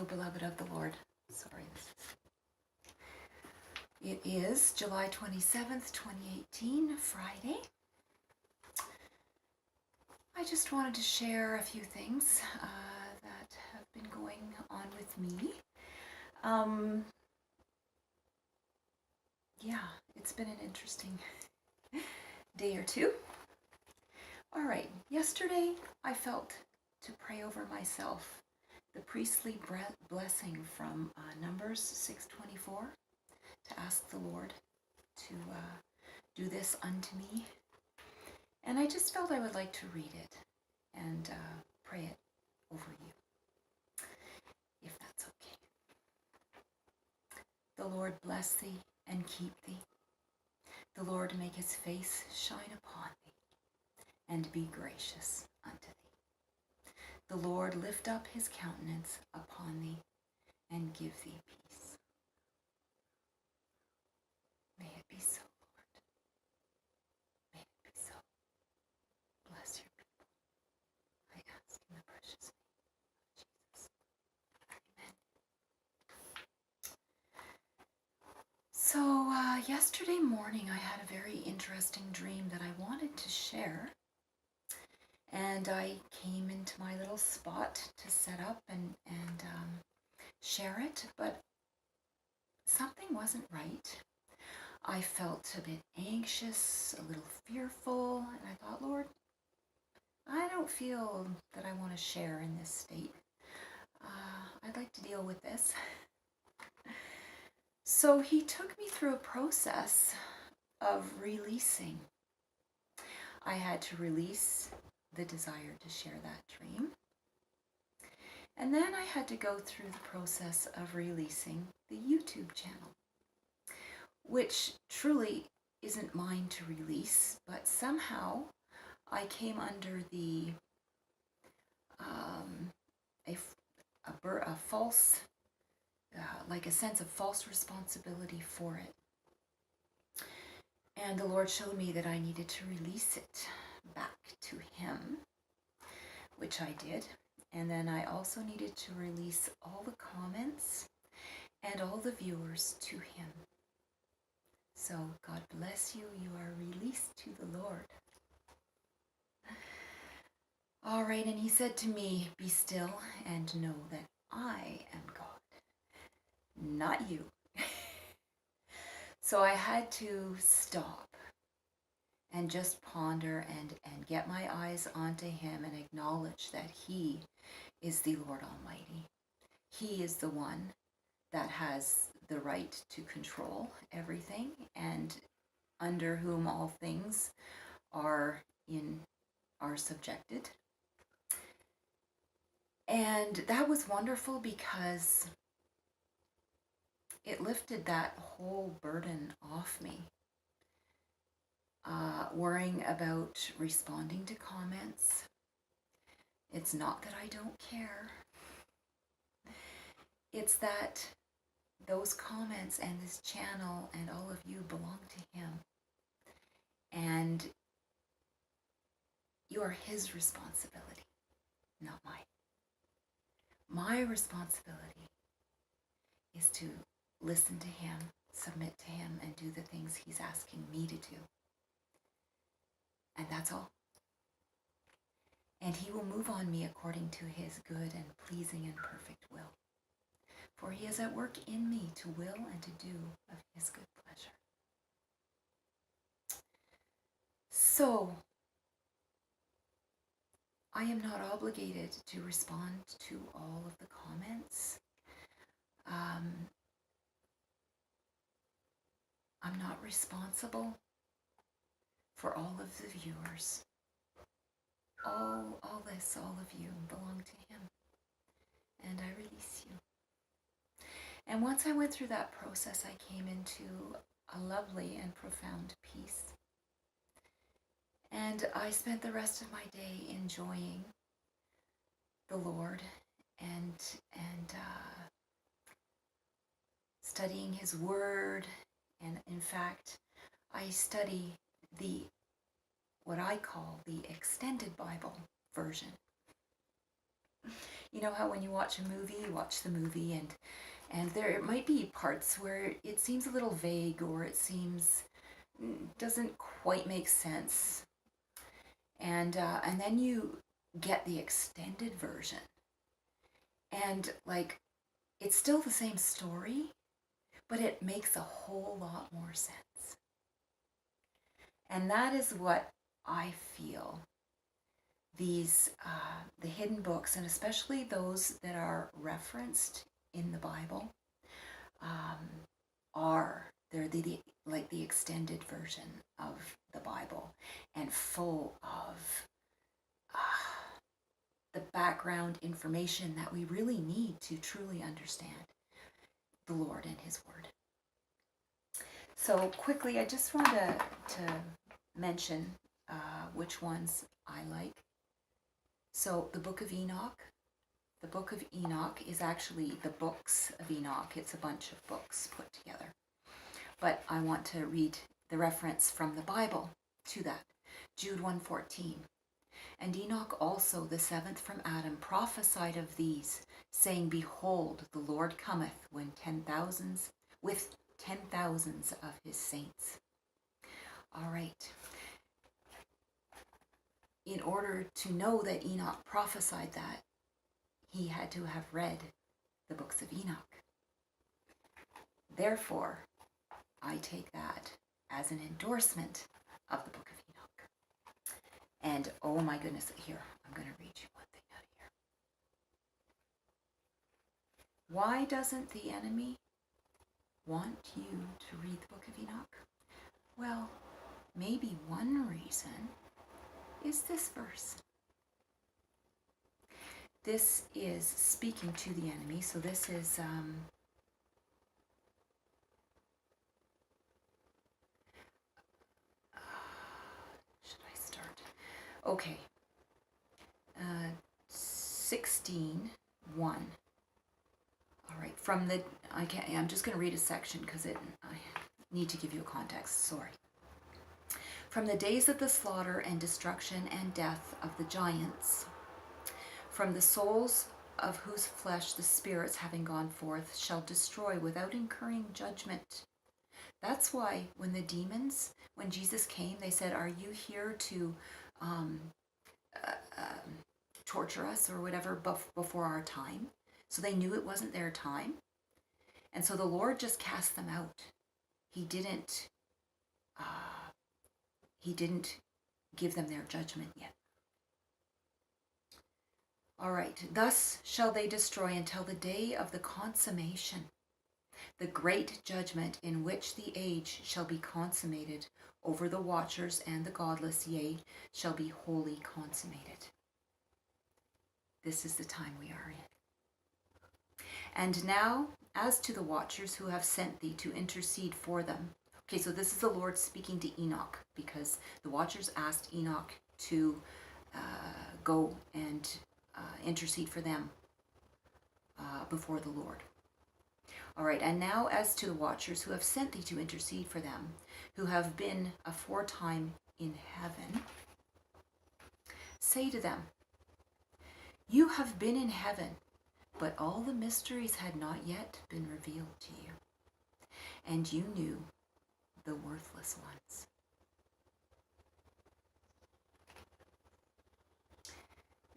Hello, beloved of the Lord. Sorry, it is July 27th, 2018, Friday. I just wanted to share a few things that have been going on with me. Yeah, it's been an interesting day or two. All right, yesterday I felt to pray over myself the priestly blessing from Numbers 6:24, to ask the Lord to do this unto me. And I just felt I would like to read it and pray it over you, if that's okay. The Lord bless thee and keep thee. The Lord make his face shine upon thee and be gracious unto thee. The Lord lift up his countenance upon thee and give thee peace. May it be so, Lord. May it be so. Bless your people. I ask in the precious name of Jesus. Amen. So yesterday morning I had a very interesting dream that I wanted to share. And I came into my little spot to set up and share it, but something wasn't right. I felt a bit anxious, a little fearful, and I thought, Lord, I don't feel that I want to share in this state. I'd like to deal with this. So he took me through a process of releasing. I had to release the desire to share that dream. And then I had to go through the process of releasing the YouTube channel, which truly isn't mine to release, but somehow I came under the a false, like a sense of false responsibility for it. And the Lord showed me that I needed to release it back to him, which I did. And then I also needed to release all the comments and all the viewers to him. So God bless you. You are released to the Lord. All right, and he said to me, be still and know that I am God, not you. So I had to stop and just ponder and get my eyes onto him and acknowledge that he is the Lord Almighty. He is the one that has the right to control everything and under whom all things are subjected. And that was wonderful because it lifted that whole burden off me. Worrying about responding to comments. It's not that I don't care. It's that those comments and this channel and all of you belong to him. And you are his responsibility, not mine. My responsibility is to listen to him, submit to him, and do the things he's asking me to do. And that's all. And he will move on me according to his good and pleasing and perfect will. For he is at work in me to will and to do of his good pleasure. So, I am not obligated to respond to all of the comments. I'm not responsible for all of the viewers. All of you belong to him. And I release you. And once I went through that process, I came into a lovely and profound peace. And I spent the rest of my day enjoying the Lord and studying his word. And in fact, I study what I call the extended Bible version. You know how when you watch a movie, you watch the movie and there might be parts where it seems a little vague or it seems doesn't quite make sense. And then you get the extended version. And like it's still the same story, but it makes a whole lot more sense. And that is what I feel the hidden books, and especially those that are referenced in the Bible, um, are they're like the extended version of the Bible, and full of the background information that we really need to truly understand the Lord and His Word. So quickly, I just want to mention which ones I like. So the Book of Enoch. The Book of Enoch is actually the books of Enoch. It's a bunch of books put together. But I want to read the reference from the Bible to that. Jude 1:14. And Enoch also, the seventh from Adam, prophesied of these, saying, Behold, the Lord cometh with 10,000s of his saints. All right. In order to know that Enoch prophesied that, he had to have read the books of Enoch. Therefore, I take that as an endorsement of the Book of Enoch. And oh my goodness, here, I'm going to read you one thing out of here. Why doesn't the enemy want you to read the Book of Enoch? Well, maybe one reason is this verse. This is speaking to the enemy, so this is should I start? Okay. 16:1. All right, from the I'm just going to read a section because I need to give you a context. Sorry. From the days of the slaughter and destruction and death of the giants, from the souls of whose flesh the spirits, having gone forth, shall destroy without incurring judgment. That's why when the demons, when Jesus came, they said, Are you here to torture us or whatever before our time? So they knew it wasn't their time. And so the Lord just cast them out. He didn't give them their judgment yet. All right. Thus shall they destroy until the day of the consummation, the great judgment in which the age shall be consummated over the watchers and the godless, yea, shall be wholly consummated. This is the time we are in. And now, as to the watchers who have sent thee to intercede for them. Okay, so this is the Lord speaking to Enoch, because the watchers asked Enoch to go and intercede for them before the Lord. All right, and now as to the watchers who have sent thee to intercede for them, who have been aforetime in heaven, say to them, You have been in heaven, but all the mysteries had not yet been revealed to you, and you knew the worthless ones.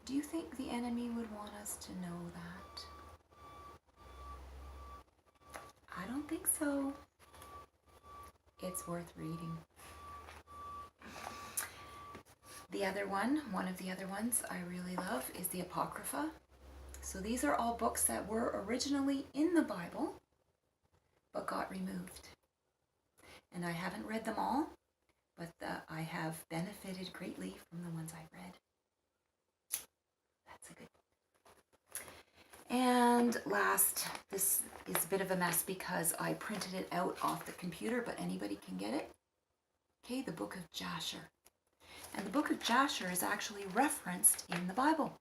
Do you think the enemy would want us to know that? I don't think so. It's worth reading. One of the other ones I really love is the Apocrypha. So these are all books that were originally in the Bible, but got removed. And I haven't read them all, but I have benefited greatly from the ones I read. That's a good one. And last, this is a bit of a mess because I printed it out off the computer, but anybody can get it. Okay, the Book of Jasher. And the Book of Jasher is actually referenced in the Bible.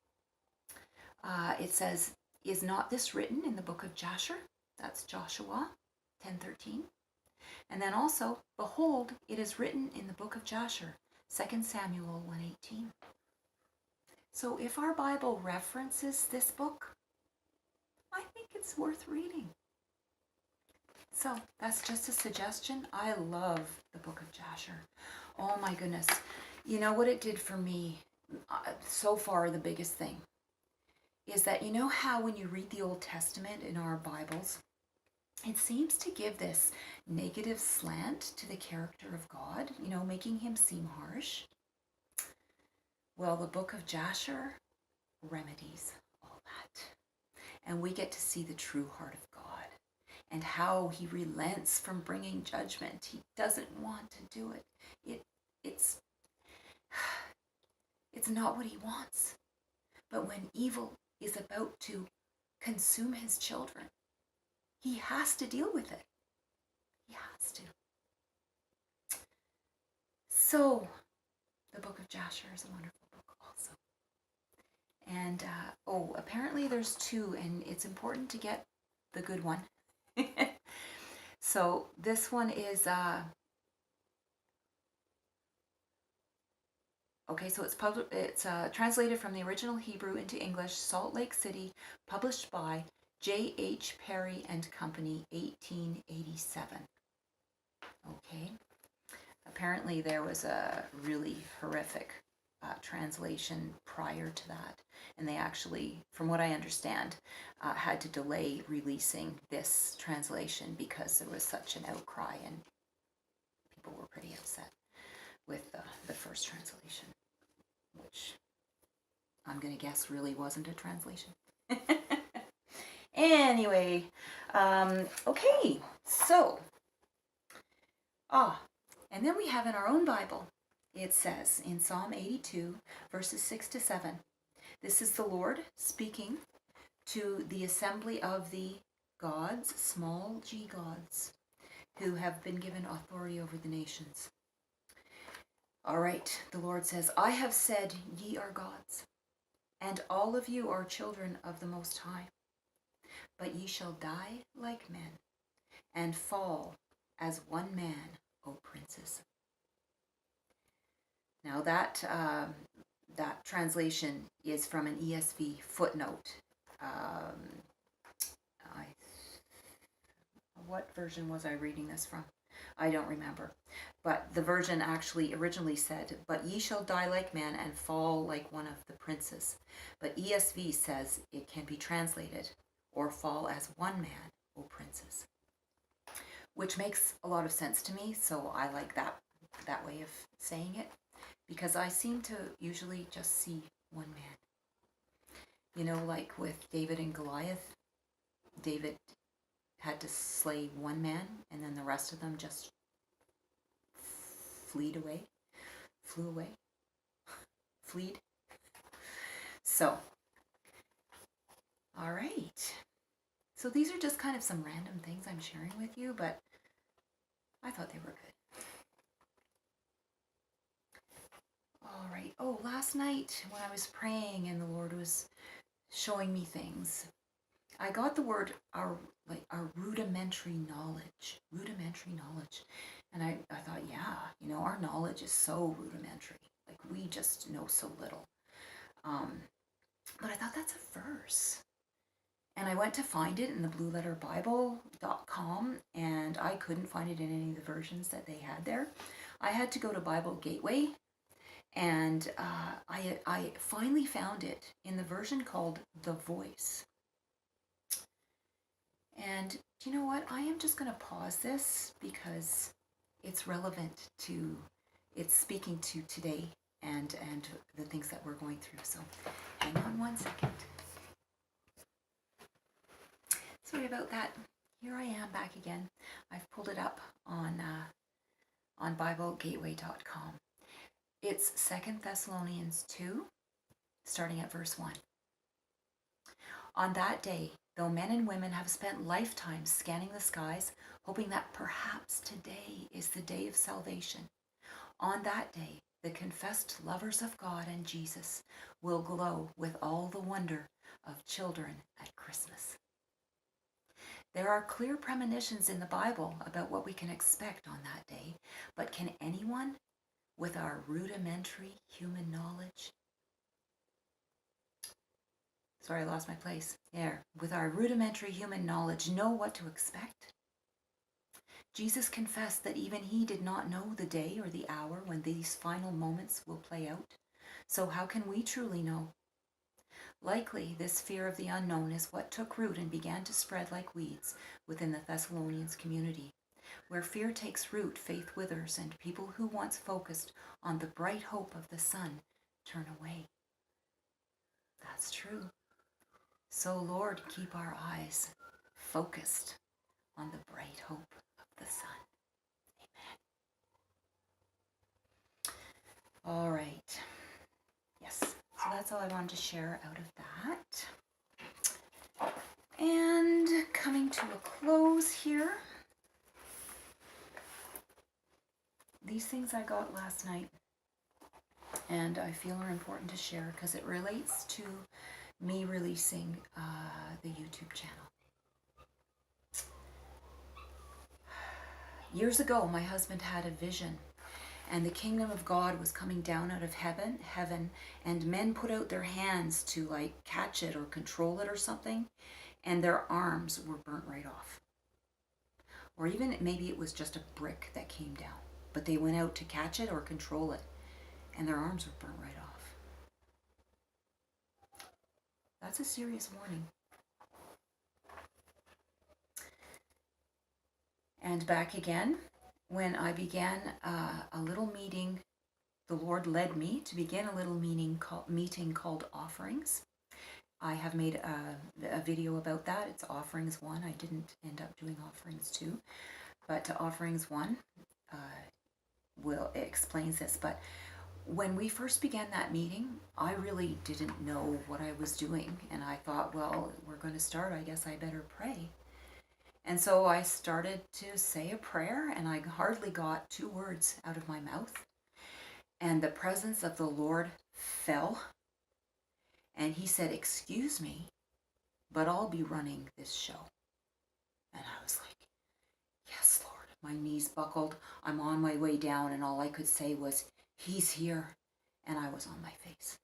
It says, Is not this written in the Book of Jasher? That's Joshua 10:13. And then also, Behold, it is written in the Book of Jasher, 2 Samuel 1:18. So if our Bible references this book, I think it's worth reading. So that's just a suggestion. I love the Book of Jasher. Oh my goodness. You know what it did for me? So far, the biggest thing is that, you know how when you read the Old Testament in our Bibles, it seems to give this negative slant to the character of God, you know, making him seem harsh. Well, the Book of Jasher remedies all that. And we get to see the true heart of God and how he relents from bringing judgment. He doesn't want to do it. It's not what he wants. But when evil is about to consume his children, he has to deal with it. He has to. So, the Book of Jasher is a wonderful book also. And, apparently there's two, and it's important to get the good one. So, this one is, okay, so it's translated from the original Hebrew into English, Salt Lake City, published by J.H. Perry and Company, 1887. Okay. Apparently there was a really horrific translation prior to that. And they actually, from what I understand, had to delay releasing this translation because there was such an outcry and people were pretty upset with the first translation, which I'm going to guess really wasn't a translation. Anyway, okay, so, and then we have in our own Bible, it says in Psalm 82, verses 6 to 7, this is the Lord speaking to the assembly of the gods, small g gods, who have been given authority over the nations. All right, the Lord says, I have said, ye are gods, and all of you are children of the Most High. But ye shall die like men, and fall as one man, O princes. Now that translation is from an ESV footnote. What version was I reading this from? I don't remember. But the version actually originally said, but ye shall die like men and fall like one of the princes. But ESV says it can be translated, or fall as one man, O princes. Which makes a lot of sense to me, so I like that way of saying it, because I seem to usually just see one man. You know, like with David and Goliath, David had to slay one man, and then the rest of them just flew away. So, all right. So these are just kind of some random things I'm sharing with you, but I thought they were good. All right. Oh, last night when I was praying and the Lord was showing me things, I got the word our rudimentary knowledge. And I thought, yeah, you know, our knowledge is so rudimentary. Like, we just know so little. But I thought that's a verse. And I went to find it in the blueletterbible.com, and I couldn't find it in any of the versions that they had there. I had to go to Bible Gateway, and I finally found it in the version called The Voice. And you know what? I am just going to pause this because it's relevant to, it's speaking to today and the things that we're going through. So hang on one second. Sorry about that. Here I am back again. I've pulled it up on BibleGateway.com. It's 2 Thessalonians 2, starting at verse 1. On that day, though men and women have spent lifetimes scanning the skies, hoping that perhaps today is the day of salvation, on that day, the confessed lovers of God and Jesus will glow with all the wonder of children at Christmas. There are clear premonitions in the Bible about what we can expect on that day, but can anyone, with our rudimentary human knowledge, Sorry, I lost my place. There. With our rudimentary human knowledge, know what to expect. Jesus confessed that even he did not know the day or the hour when these final moments will play out. So how can we truly know? Likely, this fear of the unknown is what took root and began to spread like weeds within the Thessalonians community. Where fear takes root, faith withers, and people who once focused on the bright hope of the sun turn away. That's true. So, Lord, keep our eyes focused on the bright hope of the sun. Amen. All right. Yes. So that's all I wanted to share out of that. And coming to a close here. These things I got last night, and I feel are important to share because it relates to me releasing the YouTube channel. Years ago, my husband had a vision, and the kingdom of God was coming down out of heaven, and men put out their hands to like catch it or control it or something, and their arms were burnt right off. Or even maybe it was just a brick that came down, but they went out to catch it or control it, and their arms were burnt right off. That's a serious warning. And back again, when I began a little meeting, the Lord led me to begin a little meeting called Offerings. I have made a video about that. It's Offerings 1. I didn't end up doing Offerings 2, but Offerings 1 it explains this. But when we first began that meeting, I really didn't know what I was doing. And I thought, well, we're going to start. I guess I better pray. And so I started to say a prayer, and I hardly got 2 words out of my mouth. And the presence of the Lord fell. And he said, "Excuse me, but I'll be running this show." And I was like, "Yes, Lord." My knees buckled. I'm on my way down, and all I could say was, "He's here." And I was on my face.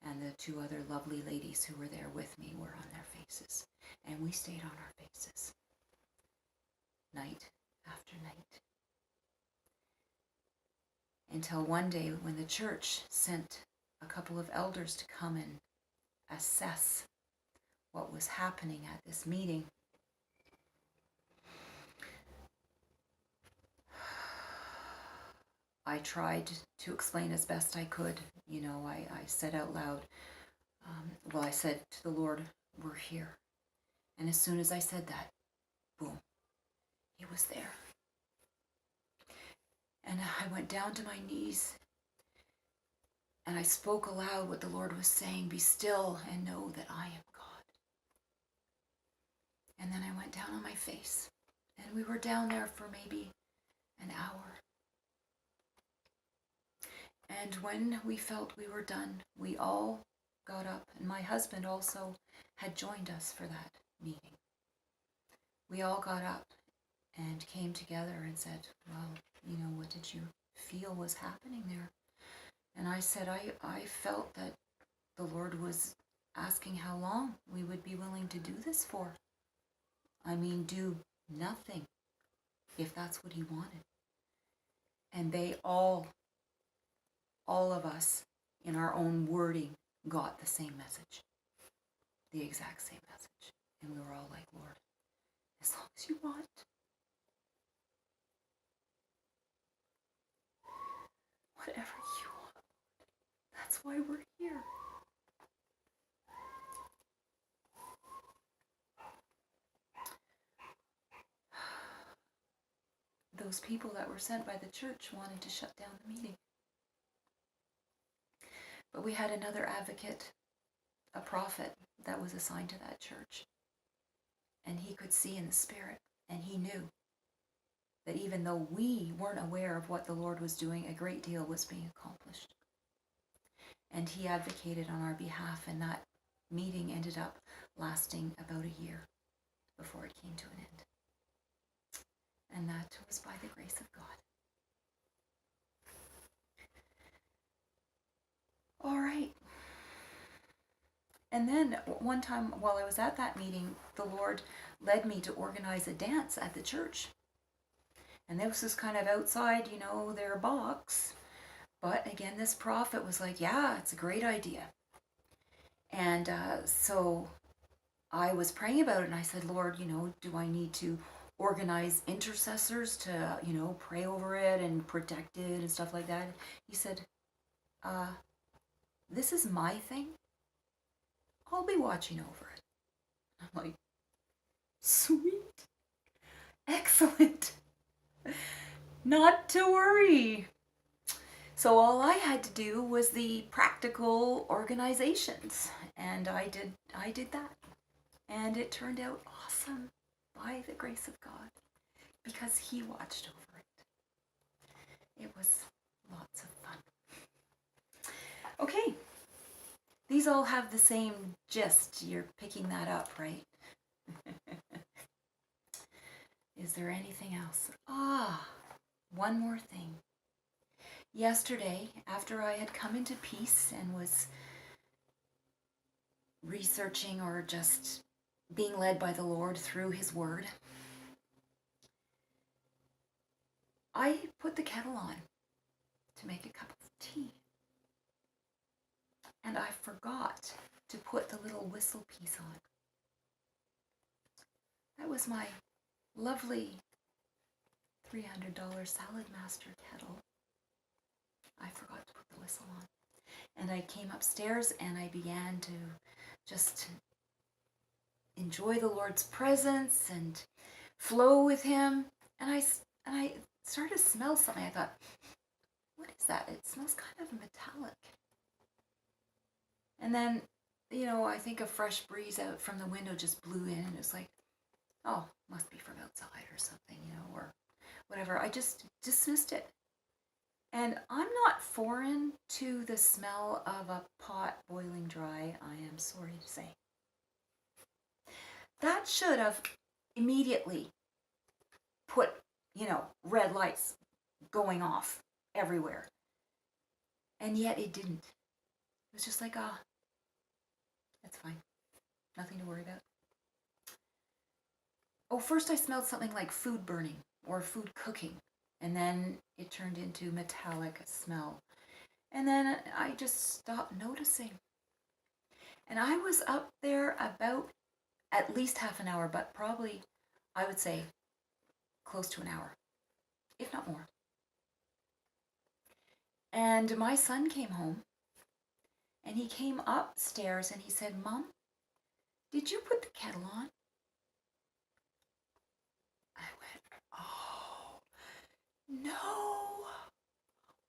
And the 2 other lovely ladies who were there with me were on their faces. And we stayed on our faces, night after night. Until one day when the church sent a couple of elders to come and assess what was happening at this meeting. I tried to explain as best I could. You know, I said out loud, I said to the Lord, "We're here." And as soon as I said that, boom, he was there. And I went down to my knees and I spoke aloud what the Lord was saying, "Be still and know that I am God." And then I went down on my face, and we were down there for maybe an hour. And when we felt we were done, we all got up, and my husband also had joined us for that meeting. We all got up and came together and said, "Well, you know, what did you feel was happening there?" And I said, I felt that the Lord was asking how long we would be willing to do this for. I mean, do nothing, if that's what he wanted. And they all of us, in our own wording, got the same message. The exact same message. And we were all like, "Lord, as long as you want." Whatever you want. That's why we're here. Those people that were sent by the church wanted to shut down the meeting. But we had another advocate, a prophet, that was assigned to that church. And he could see in the spirit, and he knew that even though we weren't aware of what the Lord was doing, a great deal was being accomplished. And he advocated on our behalf, and that meeting ended up lasting about a year before it came to an end. And that was by the grace of God. All right. And then one time while I was at that meeting, the Lord led me to organize a dance at the church. And this was kind of outside, their box. But again, this prophet was like, yeah, it's a great idea. And so I was praying about it, and I said, Lord, do I need to organize intercessors to, pray over it and protect it and stuff like that? He said, this is my thing. I'll be watching over it. I'm like, sweet. Excellent. Not to worry. So all I had to do was the practical organizations, and I did that. And it turned out awesome by the grace of God, because he watched over it. It was lots of fun. Okay, these all have the same gist. You're picking that up, right? Is there anything else? One more thing. Yesterday, after I had come into peace and was researching or just being led by the Lord through his word, I put the kettle on to make a cup of tea. And I forgot to put the little whistle piece on. That was my lovely $300 Salad Master kettle. I forgot to put the whistle on. And I came upstairs and I began to just enjoy the Lord's presence and flow with him. And I started to smell something. I thought, what is that? It smells kind of metallic. And then, I think a fresh breeze out from the window just blew in, and it was like, oh, must be from outside or something, or whatever. I just dismissed it. And I'm not foreign to the smell of a pot boiling dry, I am sorry to say. That should have immediately put, red lights going off everywhere. And yet it didn't. It was just like, that's fine. Nothing to worry about. Oh, first I smelled something like food burning or food cooking. And then it turned into metallic smell. And then I just stopped noticing. And I was up there about at least half an hour, but probably, I would say, close to an hour, if not more. And my son came home, and he came upstairs and he said, Mom, did you put the kettle on? I went, oh, no.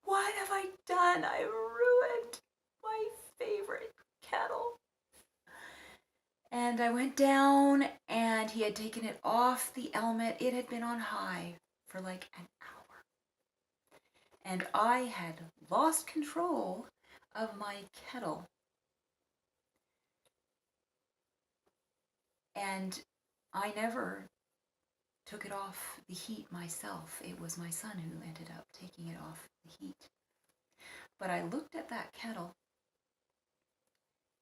What have I done? I ruined my favorite kettle. And I went down, and he had taken it off the element. It had been on high for like an hour. And I had lost control of my kettle. And I never took it off the heat myself. It was my son who ended up taking it off the heat. But I looked at that kettle,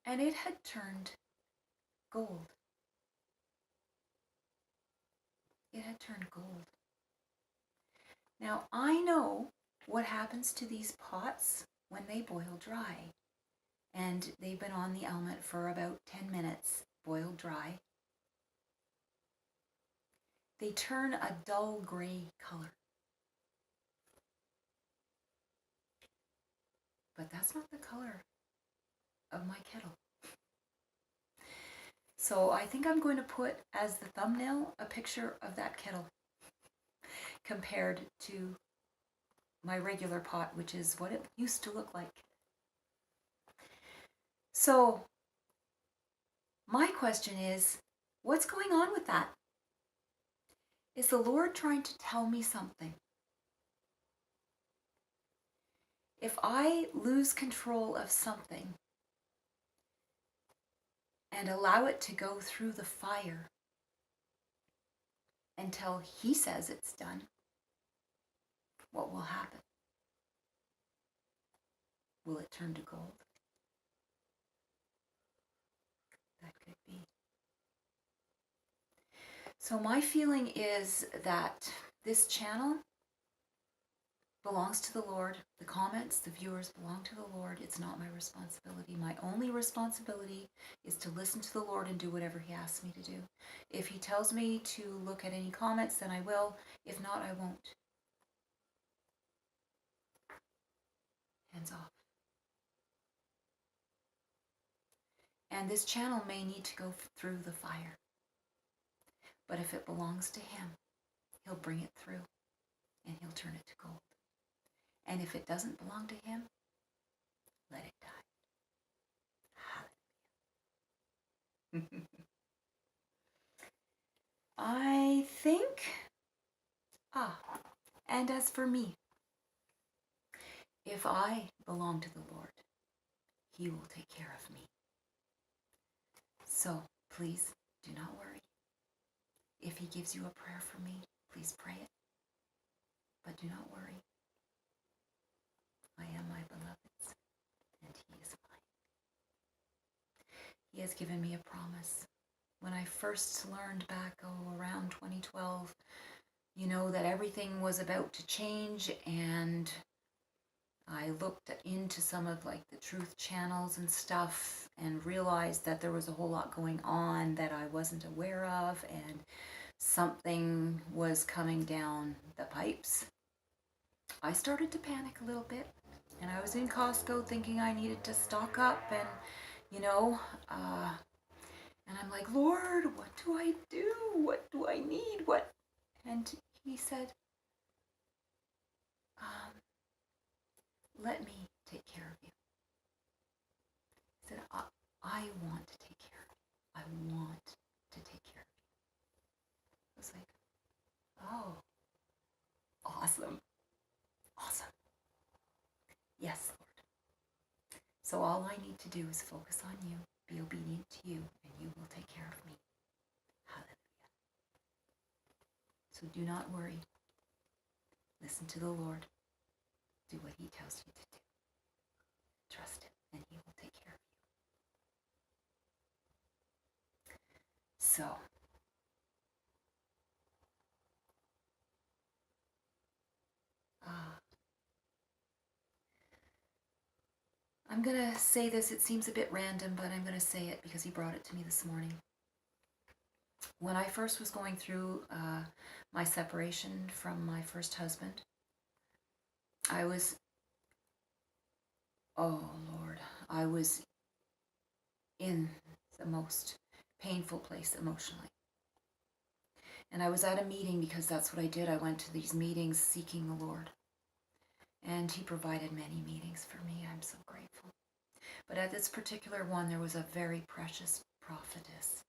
and it had turned gold. It had turned gold. Now, I know what happens to these pots when they boil dry. And they've been on the element for about 10 minutes, boiled dry. They turn a dull gray color. But that's not the color of my kettle. So I think I'm going to put as the thumbnail a picture of that kettle compared to my regular pot, which is what it used to look like. So my question is, what's going on with that? Is the Lord trying to tell me something? If I lose control of something and allow it to go through the fire until he says it's done, what will happen? Will it turn to gold? So my feeling is that this channel belongs to the Lord. The comments, the viewers belong to the Lord. It's not my responsibility. My only responsibility is to listen to the Lord and do whatever He asks me to do. If He tells me to look at any comments, then I will. If not, I won't. Hands off. And this channel may need to go through the fire. But if it belongs to Him, He'll bring it through and He'll turn it to gold. And if it doesn't belong to Him, let it die. Hallelujah. I think, and as for me, if I belong to the Lord, He will take care of me. So please do not worry. If He gives you a prayer for me, please pray it. But do not worry. I am my beloved's, and He is mine. He has given me a promise. When I first learned back around 2012, that everything was about to change, and I looked into some of the truth channels and stuff and realized that there was a whole lot going on that I wasn't aware of, and something was coming down the pipes. I started to panic a little bit, and I was in Costco thinking I needed to stock up, and and I'm like, Lord, what do I do? What do I need? What? And He said, let me take care of you. He said, I want to take care of you. I want to take care of you. I was like, oh, awesome. Awesome. Yes, Lord. So all I need to do is focus on you, be obedient to you, and you will take care of me. Hallelujah. So do not worry. Listen to the Lord. Do what He tells you to do. Trust Him, and He will take care of you. So, I'm going to say this. It seems a bit random, but I'm going to say it because He brought it to me this morning. When I first was going through my separation from my first husband, I was in the most painful place emotionally. And I was at a meeting because that's what I did. I went to these meetings seeking the Lord. And He provided many meetings for me. I'm so grateful. But at this particular one, there was a very precious prophetess.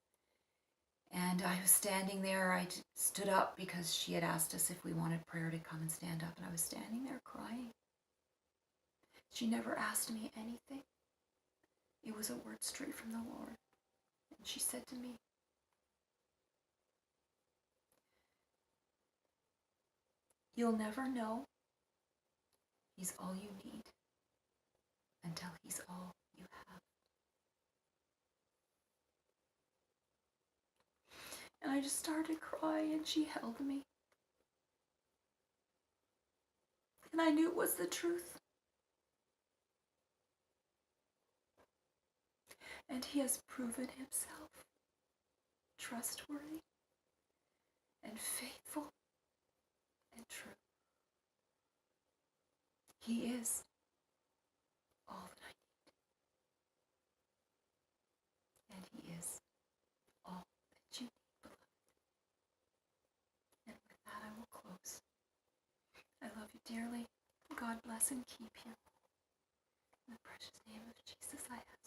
And I was standing there. I stood up because she had asked us if we wanted prayer to come and stand up. And I was standing there crying. She never asked me anything. It was a word straight from the Lord. And she said to me, you'll never know He's all you need until He's all you have. And I just started crying, and she held me. And I knew it was the truth. And He has proven Himself trustworthy and faithful and true. He is all that I need. And He is all that you need, beloved. And with that, I will close. I love you dearly. God bless and keep you. In the precious name of Jesus, I ask.